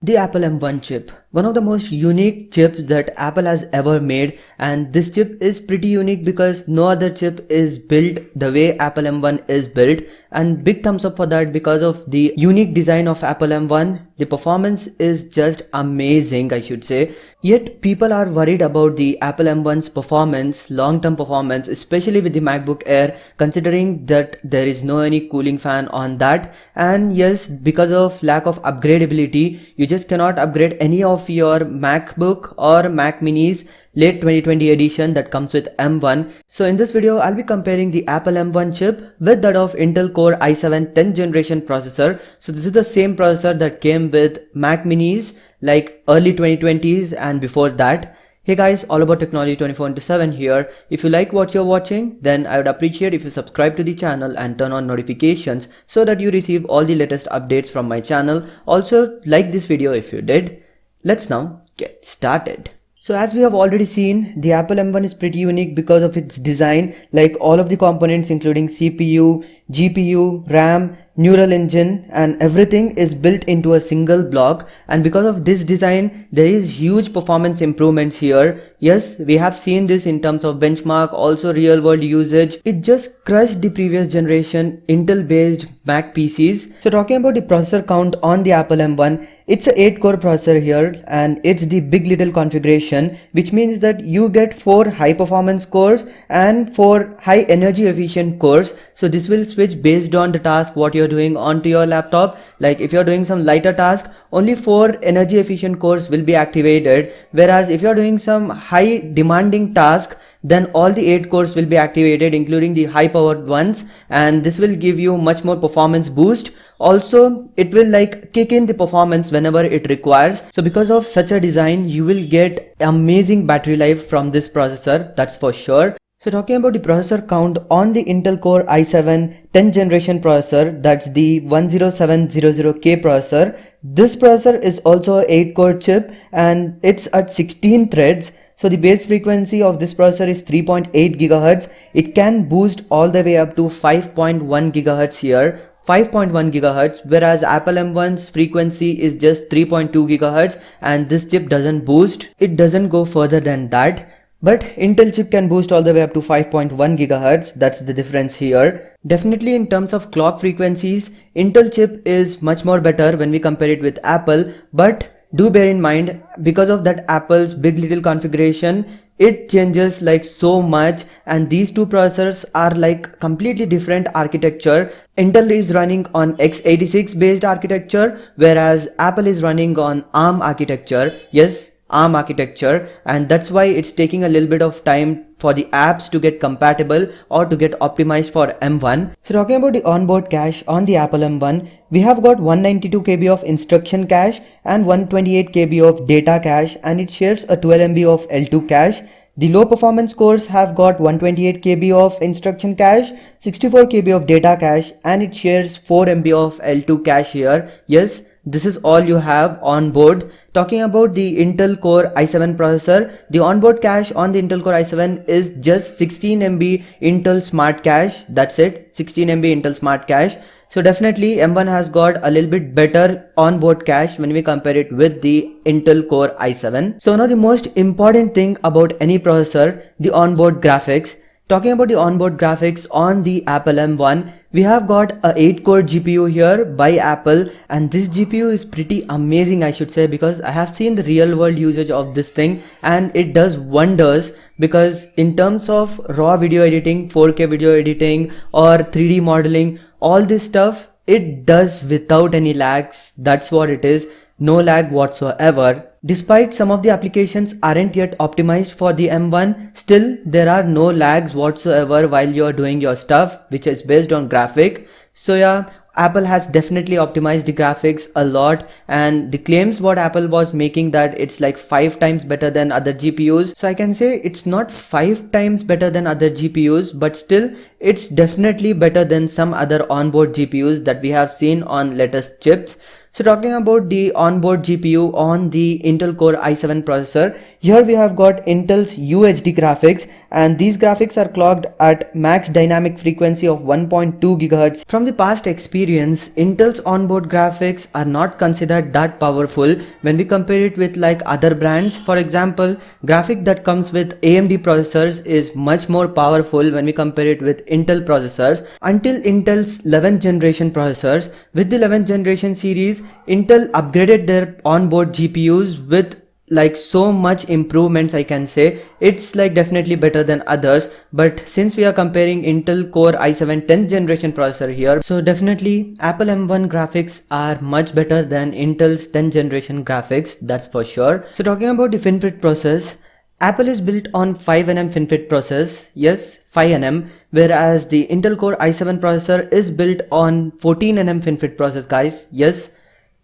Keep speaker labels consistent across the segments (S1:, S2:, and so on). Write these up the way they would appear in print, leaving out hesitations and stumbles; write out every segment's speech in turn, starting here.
S1: The Apple M1 chip, one of the most unique chips that Apple has ever made, and this chip is pretty unique because no other chip is built the way Apple M1 is built, and big thumbs up for that because of the unique design of Apple M1. The performance is just amazing, I should say. Yet people are worried about the Apple M1's performance, long-term performance, especially with the MacBook Air, considering that there is no any cooling fan on that, and yes, because of lack of upgradability, you just cannot upgrade any of your MacBook or Mac Minis late 2020 edition that comes with M1. So in this video, I'll be comparing the Apple M1 chip with that of Intel Core i7 10th generation processor. So this is the same processor that came with Mac Minis like early 2020s and before that. Hey guys, all about technology 24/7 here. If you like what you're watching, then I would appreciate if you subscribe to the channel and turn on notifications so that you receive all the latest updates from my channel. Also, like this video if you did. Let's now get started. So as we have already seen, the Apple M1 is pretty unique because of its design, like all of the components including CPU, GPU, RAM, Neural Engine, and everything is built into a single block, and because of this design there is huge performance improvements here. Yes, we have seen this in terms of benchmark, also real world usage. It just crushed the previous generation Intel based Mac PCs. So talking about the processor count on the Apple M1, it's a 8 core processor here, and it's the big little configuration, which means that you get 4 high performance cores and 4 high energy efficient cores. So this will switch based on the task what you're doing onto your laptop. Like if you're doing some lighter task, only 4 energy efficient cores will be activated, whereas if you're doing some high demanding task, then all the 8 cores will be activated, including the high powered ones, and this will give you much more performance boost. Also, it will like kick in the performance whenever it requires. So because of such a design, you will get amazing battery life from this processor, that's for sure. So talking about the processor count on the Intel Core i7 10th generation processor, that's the 10700K processor. This processor is also an 8 core chip and it's at 16 threads. So the base frequency of this processor is 3.8 GHz. It can boost all the way up to 5.1 GHz here. 5.1 GHz, whereas Apple M1's frequency is just 3.2 GHz, and this chip doesn't boost. It doesn't go further than that. But Intel chip can boost all the way up to 5.1 GHz. That's the difference here. Definitely in terms of clock frequencies, Intel chip is much more better when we compare it with Apple, but do bear in mind, because of that Apple's big little configuration, it changes like so much, and these two processors are like completely different architecture. Intel is running on x86 based architecture, whereas Apple is running on ARM architecture. Yes, ARM architecture, and that's why it's taking a little bit of time for the apps to get compatible or to get optimized for M1. So talking about the onboard cache on the Apple M1, we have got 192 KB of instruction cache and 128 KB of data cache, and it shares a 12 MB of L2 cache. The low performance cores have got 128 KB of instruction cache, 64 KB of data cache, and it shares 4 MB of L2 cache here. Yes, this is all you have on board. Talking about the Intel Core i7 processor, the onboard cache on the Intel Core i7 is just 16 MB Intel Smart Cache. That's it, 16 MB Intel Smart Cache. So definitely M1 has got a little bit better onboard cache when we compare it with the Intel Core i7. So now the most important thing about any processor, the onboard graphics. Talking about the onboard graphics on the Apple M1, we have got a 8 core GPU here by Apple, and this GPU is pretty amazing, I should say, because I have seen the real world usage of this thing and it does wonders. Because in terms of raw video editing, 4K video editing or 3D modeling, all this stuff, it does without any lags. That's what it is, no lag whatsoever. Despite some of the applications aren't yet optimized for the M1, still there are no lags whatsoever while you're doing your stuff, which is based on graphic. So yeah, Apple has definitely optimized the graphics a lot, and the claims what Apple was making that it's like 5 times better than other GPUs. So I can say it's not 5 times better than other GPUs, but still it's definitely better than some other onboard GPUs that we have seen on latest chips. So talking about the onboard GPU on the Intel Core i7 processor, here we have got Intel's UHD graphics, and these graphics are clocked at max dynamic frequency of 1.2 GHz. From the past experience, Intel's onboard graphics are not considered that powerful when we compare it with like other brands. For example, graphic that comes with AMD processors is much more powerful when we compare it with Intel processors, until Intel's 11th generation processors. With the 11th generation series, Intel upgraded their onboard GPUs with like so much improvements. I can say it's like definitely better than others, but since we are comparing Intel Core i7 10th generation processor here, so definitely Apple M1 graphics are much better than Intel's 10th generation graphics, that's for sure. So talking about the FinFET process, Apple is built on 5nm FinFET process, yes 5nm, whereas the Intel Core i7 processor is built on 14nm FinFET process, guys, yes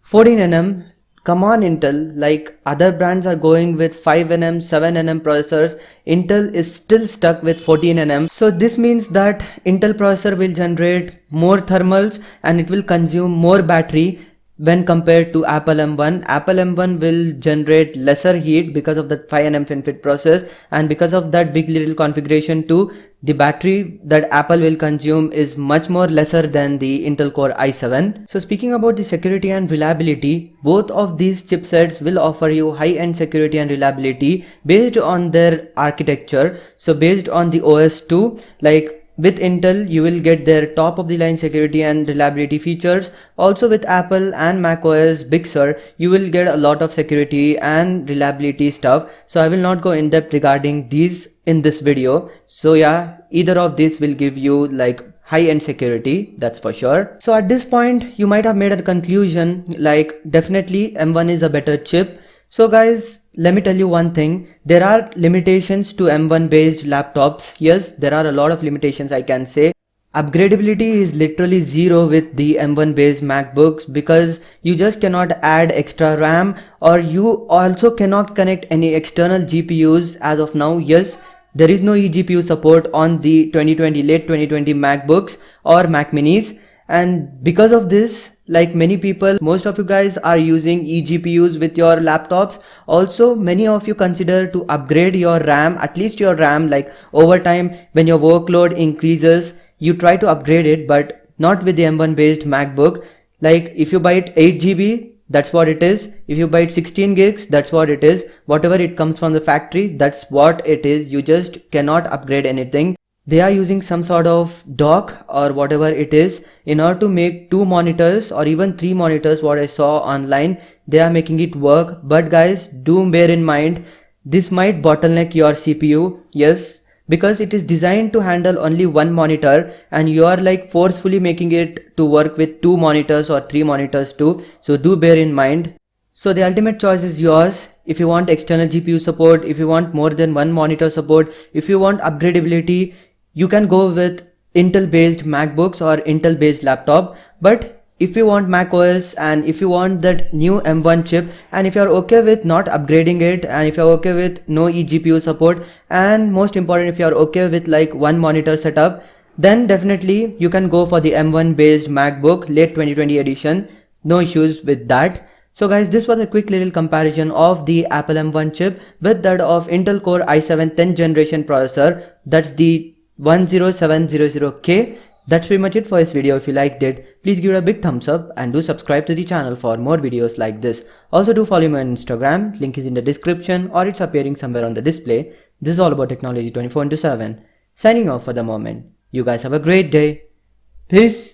S1: 14nm. Come on Intel, like other brands are going with 5nm, 7nm processors, Intel is still stuck with 14nm. So this means that Intel processor will generate more thermals and it will consume more battery when compared to Apple M1. Apple M1 will generate lesser heat because of the 5nm FinFET process, and because of that big little configuration too, the battery that Apple will consume is much more lesser than the Intel Core i7. So speaking about the security and reliability, both of these chipsets will offer you high-end security and reliability based on their architecture. So based on the OS 2, like with Intel, you will get their top of the line security and reliability features. Also with Apple and macOS Big Sur, you will get a lot of security and reliability stuff. So I will not go in depth regarding these in this video. So yeah, either of these will give you like high-end security, that's for sure. So at this point, you might have made a conclusion like definitely M1 is a better chip. So guys, let me tell you one thing, there are limitations to M1 based laptops. Yes, there are a lot of limitations, I can say. Upgradability is literally zero with the M1 based MacBooks because you just cannot add extra RAM, or you also cannot connect any external GPUs as of now. Yes, there is no eGPU support on the late 2020 MacBooks or Mac Minis, and because of this, like many people, most of you guys are using eGPUs with your laptops. Also, many of you consider to upgrade your RAM, at least your RAM, like over time when your workload increases, you try to upgrade it, but not with the M1 based MacBook. Like if you buy it 8GB, that's what it is. If you buy it 16 gigs, that's what it is. Whatever it comes from the factory, that's what it is. You just cannot upgrade anything. They are using some sort of dock or whatever it is in order to make 2 monitors or even 3 monitors. What I saw online, they are making it work. But guys, do bear in mind, this might bottleneck your CPU. Yes, because it is designed to handle only 1 monitor and you are like forcefully making it to work with 2 monitors or 3 monitors too. So do bear in mind. So the ultimate choice is yours. If you want external GPU support, if you want more than 1 monitor support, if you want upgradability, you can go with Intel based MacBooks or Intel based laptop. But if you want macOS and if you want that new M1 chip, and if you're okay with not upgrading it, and if you're okay with no eGPU support, and most important, if you're okay with like 1 monitor setup, then definitely you can go for the M1 based MacBook late 2020 edition. No issues with that. So guys, this was a quick little comparison of the Apple M1 chip with that of Intel Core i7 10th generation processor. That's the 10700K. That's pretty much it for this video. If you liked it, please give it a big thumbs up and do subscribe to the channel for more videos like this. Also do follow me on Instagram, link is in the description or it's appearing somewhere on the display. This is all about technology 24/7. Signing off for the moment. You guys have a great day. Peace.